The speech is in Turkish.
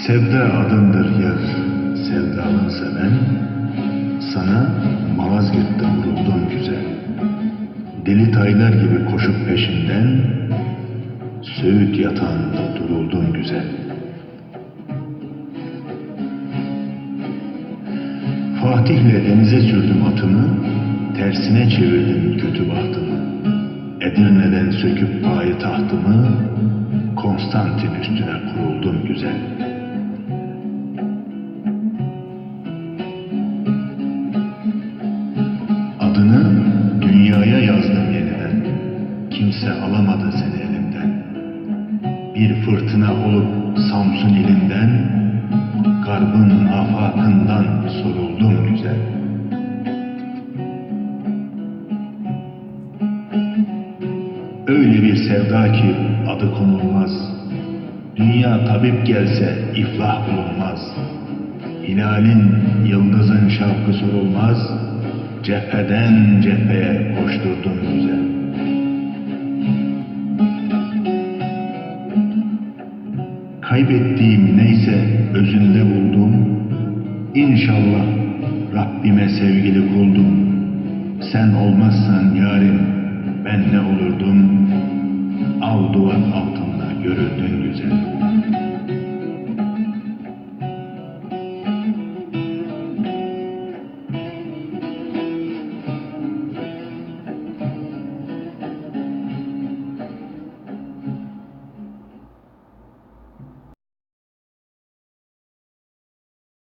Sevda adındır yar, sevdalınsa ben, sana Malazgirt'te vuruldum güzel. Deli taylar gibi koşup peşinden, Söğüt yatağında duruldum güzel. Fatih'le denize sürdüm atımı, tersine çevirdim kötü bahtımı. Edirne'den söküp payitahtımı, Konstantin üstüne kuruldum güzel. Adını dünyaya yazdım yeniden, kimse alamadı seni elimden. Bir fırtına olup Samsun ilinden, Garbın afakından soruldum güzel. Öyle bir sevda ki adı konulmaz, dünya tabip gelse iflah bulunmaz. Hilalin, yıldızın şavkı sorulmaz, cepheden cepheye koşturdum güzel. Kaybettiğim neyse özünde buldum, İnşallah Rabbime sevgili kuldum. Sen olmazsan yarim ben ne olurdum, al duvar altında görüldün güzel.